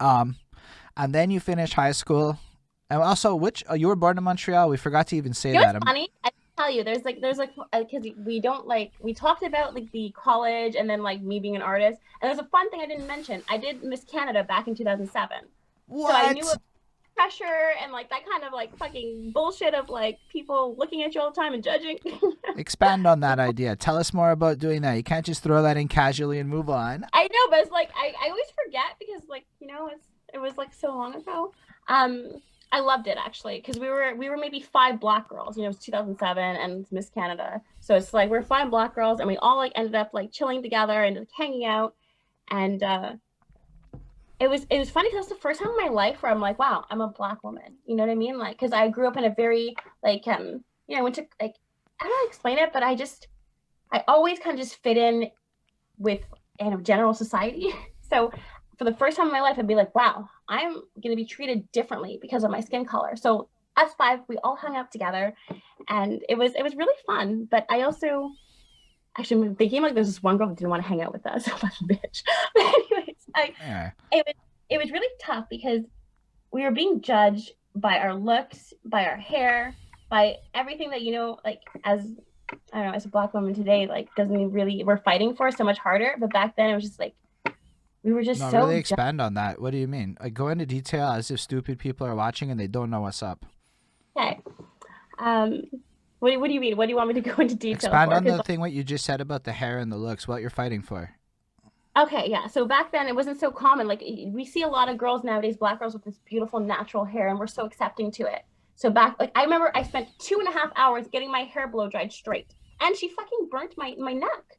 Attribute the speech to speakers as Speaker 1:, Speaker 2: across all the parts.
Speaker 1: Um, and then you finish high school. And also, which you were born in Montreal. We forgot to even say
Speaker 2: You know
Speaker 1: that.
Speaker 2: what's funny? I tell you, there's like because we don't like we talked about like the college and then like me being an artist. And there's a fun thing I didn't mention. I did Miss Canada back in 2007. So I knew
Speaker 1: What?
Speaker 2: of pressure and like that kind of like fucking bullshit of like people looking at you all the time and judging.
Speaker 1: Expand on that idea. Tell us more about doing that. You can't just throw that in casually and move on.
Speaker 2: I know, but it's like I always forget because like it was like so long ago. Um, I loved it actually because we were maybe five black girls. It was 2007 and it's Miss Canada, so it's like we're five black girls and we all like ended up like chilling together and like hanging out. And it was funny because that's the first time in my life where I'm like, wow, I'm a black woman. You know what I mean? Like because I grew up in a very like I went to like I don't know how to explain it, but I always kind of just fit in with general society. So for the first time in my life, I'd be like, wow, I'm going to be treated differently because of my skin color. So us five, we all hung out together, and it was really fun. But I also actually I'm thinking like there's this one girl who didn't want to hang out with us, so that's a bitch. But anyways,
Speaker 1: Yeah.
Speaker 2: it was really tough because we were being judged by our looks, by our hair, by everything that like as I don't know, as a black woman today, like doesn't really we're fighting for so much harder. But back then it was just like we were just
Speaker 1: No,
Speaker 2: so
Speaker 1: really expand on that. What do you mean? Like, go into detail as if stupid people are watching and they don't know what's up.
Speaker 2: okay. Um, what do you mean? What do you want me to go into detail
Speaker 1: Expand
Speaker 2: for?
Speaker 1: on
Speaker 2: Because
Speaker 1: the thing what you just said about the hair and the looks, what you're fighting for.
Speaker 2: okay, yeah. So back then it wasn't so common. Like we see a lot of girls nowadays, black girls with this beautiful natural hair, and we're so accepting to it. So back, like I remember, I spent 2.5 hours getting my hair blow dried straight, and she fucking burnt my neck.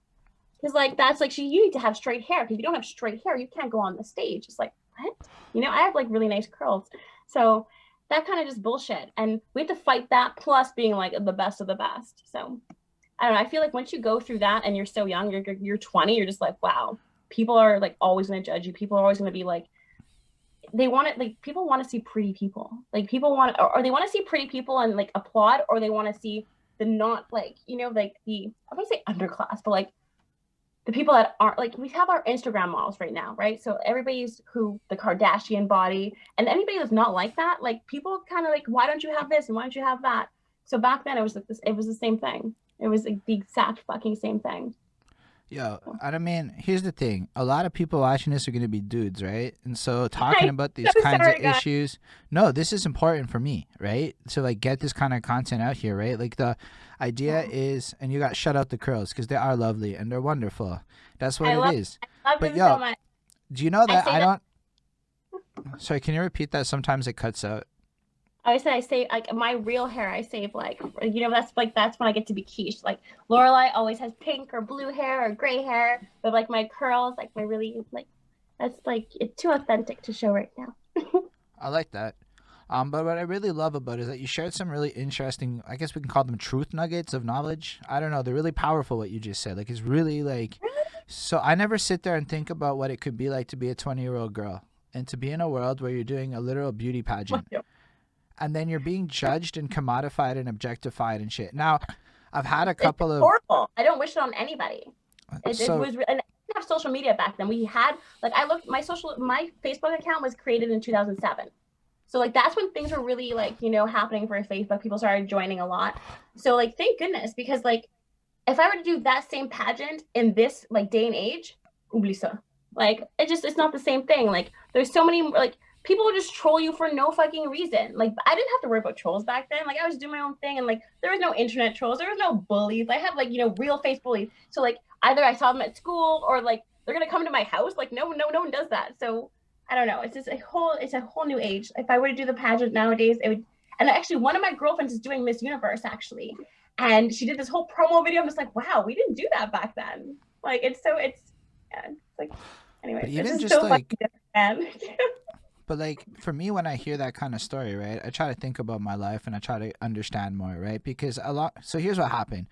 Speaker 2: Because like that's like you need to have straight hair because if you don't have straight hair you can't go on the stage. It's like what? I have like really nice curls, so that kind of just bullshit. And we have to fight that plus being like the best of the best. So I don't know. I feel like once you go through that and you're so young, you're 20, you're just like wow. People are like always going to judge you. People are always going to be like they want it like people want to see pretty people. Like people want or they want to see pretty people and like applaud or they want to see the not like like the I wouldn't say underclass but like the people that aren't like we have our Instagram models right now, right? So everybody's who the Kardashian body, and anybody that's not like that, like people kind of like, why don't you have this and why don't you have that? So back then it was like this, it was the same thing. It was like the exact fucking same thing.
Speaker 1: Yo, I mean, here's the thing. A lot of people watching this are going to be dudes, right? And so talking
Speaker 2: I'm
Speaker 1: about
Speaker 2: so
Speaker 1: these kinds of
Speaker 2: sorry, guys.
Speaker 1: issues, no, this is important for me, right? To like get this kind of content out here, right? Like the idea
Speaker 2: Yeah.
Speaker 1: is, and you got shut out the curls because they are lovely and they're wonderful. That's what
Speaker 2: I
Speaker 1: it
Speaker 2: love
Speaker 1: is.
Speaker 2: I love
Speaker 1: But
Speaker 2: them so
Speaker 1: yo,
Speaker 2: much.
Speaker 1: do you know
Speaker 2: I
Speaker 1: that
Speaker 2: say
Speaker 1: I
Speaker 2: that
Speaker 1: don't? Sorry, can you repeat that? Sometimes it cuts out.
Speaker 2: I say like my real hair I save like that's when I get to be quiche. Like Lorelai always has pink or blue hair or gray hair, but like my curls, like my really like that's like it's too authentic to show right now.
Speaker 1: I like that. But what I really love about it is that you shared some really interesting, I guess we can call them truth nuggets of knowledge. I don't know. They're really powerful, what you just said. Like, it's really like, so I never sit there and think about what it could be like to be a 20-year-old girl and to be in a world where you're doing a literal beauty pageant and then you're being judged and commodified and objectified and shit. Now, I've had a
Speaker 2: It's
Speaker 1: couple of,
Speaker 2: horrible. I don't wish it on anybody. It
Speaker 1: so
Speaker 2: was, and I didn't have social media back then. We had like I looked my Facebook account was created in 2007. So like that's when things were really like happening for Facebook. People started joining a lot. So like thank goodness because like if I were to do that same pageant in this like day and age, oublie ça. Like it's not the same thing. Like there's so many like people would just troll you for no fucking reason. Like I didn't have to worry about trolls back then. Like I was doing my own thing and like there was no internet trolls. There was no bullies. I had like real face bullies. So like either I saw them at school or like they're gonna come to my house. Like no one does that. So I don't know. It's a whole new age. If I were to do the pageant nowadays, it would. And actually, one of my girlfriends is doing Miss Universe actually, and she did this whole promo video. I'm just like, wow, we didn't do that back then. Like yeah, it's like
Speaker 1: but
Speaker 2: anyways, it's
Speaker 1: even
Speaker 2: just
Speaker 1: just
Speaker 2: so fucking
Speaker 1: like,
Speaker 2: different, man.
Speaker 1: but like for me, when I hear that kind of story, right, I try to think about my life and I try to understand more, right? Because a lot. So here's what happened.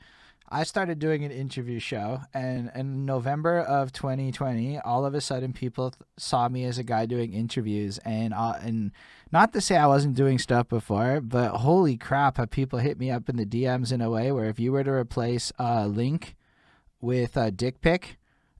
Speaker 1: I started doing an interview show, and in November of 2020, all of a sudden people saw me as a guy doing interviews, and not to say I wasn't doing stuff before, but holy crap, have people hit me up in the DMs in a way where if you were to replace a link with a dick pic,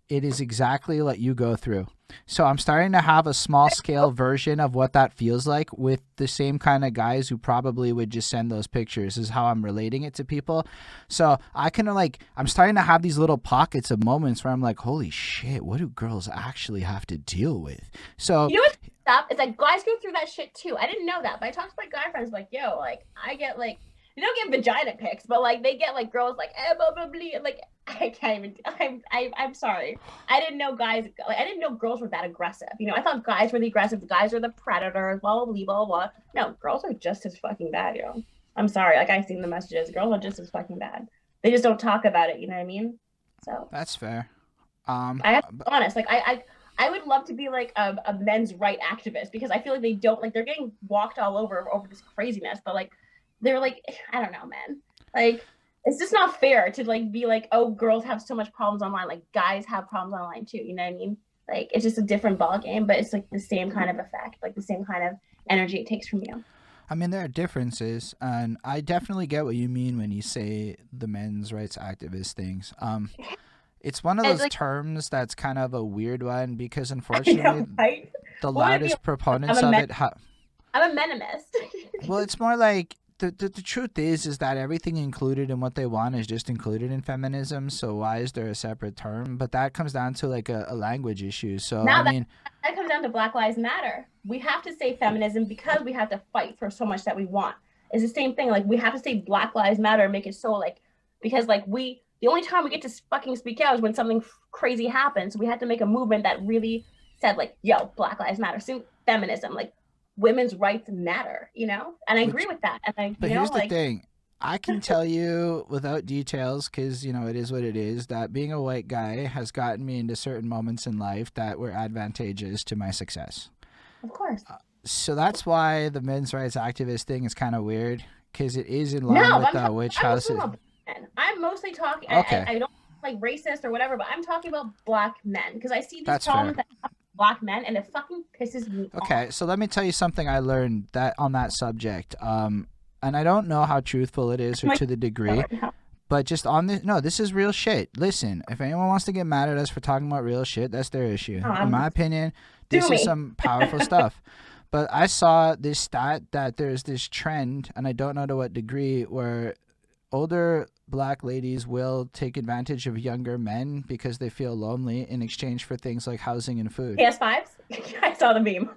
Speaker 1: It is exactly what you go through. So I'm starting to have a small scale version of what that feels like with the same kind of guys who probably would just send those pictures is how I'm relating it to people. So I kind of like, I'm starting to have these little pockets of moments where I'm like, holy shit, what do girls actually have to deal with? So
Speaker 2: You know what's up? It's like guys go through that shit too. I didn't know that, but I talked to my guy friends like, yo, like I get like they don't get vagina pics, but like they get like girls like blah, blah, blah. Like I can't even. I'm sorry. I didn't know guys. Like I didn't know girls were that aggressive. You know, I thought guys were the aggressive. The guys are the predators. Blah blah blah blah blah. No, girls are just as fucking bad, yo. I'm sorry. Like I've seen the messages. Girls are just as fucking bad. They just don't talk about it. You know what I mean? So
Speaker 1: that's fair.
Speaker 2: I have to be honest. Like I would love to be like a men's right activist because I feel like they don't like they're getting walked all over this craziness, but like they're like I don't know, man. Like it's just not fair to like be like, oh, girls have so much problems online, like guys have problems online too. You know what I mean? Like it's just a different ball game, but it's like the same kind of effect, like the same kind of energy it takes from you.
Speaker 1: I mean, there are differences, and I definitely get what you mean when you say the men's rights activist things. It's one of
Speaker 2: It's
Speaker 1: those
Speaker 2: like
Speaker 1: terms that's kind of a weird one because
Speaker 2: I know,
Speaker 1: unfortunately
Speaker 2: right?
Speaker 1: the
Speaker 2: What would it be
Speaker 1: loudest
Speaker 2: like?
Speaker 1: proponents of it
Speaker 2: I'm a meninist.
Speaker 1: well, it's more like the truth is that everything included in what they want is just included in feminism, so why is there a separate term? But that comes down to like a language issue. So I
Speaker 2: Now
Speaker 1: mean,
Speaker 2: that comes down to Black Lives Matter. We have to say feminism because we have to fight for so much that we want. It's the same thing. Like we have to say Black Lives Matter and make it so like because like we the only time we get to fucking speak out is when something crazy happens. So we had to make a movement that really said like, yo, Black Lives Matter. So feminism, like women's rights matter, you know? And I agree
Speaker 1: which
Speaker 2: with that. And I,
Speaker 1: but
Speaker 2: you know,
Speaker 1: here's the
Speaker 2: like
Speaker 1: thing. I can tell you without details because, it is what it is, that being a white guy has gotten me into certain moments in life that were advantageous to my success.
Speaker 2: of course.
Speaker 1: So that's why the men's rights activist thing is kind of weird because it is in line
Speaker 2: No,
Speaker 1: with
Speaker 2: but
Speaker 1: witch
Speaker 2: I'm talking
Speaker 1: houses.
Speaker 2: about black men. I'm mostly talking.
Speaker 1: Okay,
Speaker 2: I don't like racist or whatever, but I'm talking about black men because I see these
Speaker 1: that's fair.
Speaker 2: problems that happen with black men, and it fucking pisses me
Speaker 1: Okay,
Speaker 2: off.
Speaker 1: so let me tell you something I learned that on that subject. And I don't know how truthful it is or
Speaker 2: Like,
Speaker 1: to the degree, but just on this, no, this is real shit. Listen, if anyone wants to get mad at us for talking about real shit, that's their issue. In my opinion,
Speaker 2: sue
Speaker 1: this is
Speaker 2: me.
Speaker 1: some powerful stuff. But I saw this stat that there's this trend, and I don't know to what degree, where older black ladies will take advantage of younger men because they feel lonely in exchange for things like housing and food.
Speaker 2: PS5s. I saw the meme.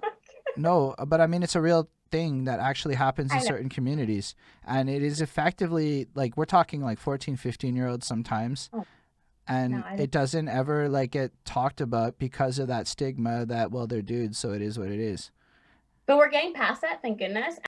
Speaker 1: No, but I mean, it's a real thing that actually happens in
Speaker 2: I know.
Speaker 1: certain communities. And it is effectively like we're talking like 14, 15-year olds sometimes.
Speaker 2: Oh, no,
Speaker 1: And
Speaker 2: I
Speaker 1: it
Speaker 2: didn't.
Speaker 1: doesn't ever like get talked about because of that stigma that, well, they're dudes, so it is what it is.
Speaker 2: But we're getting past that, thank goodness.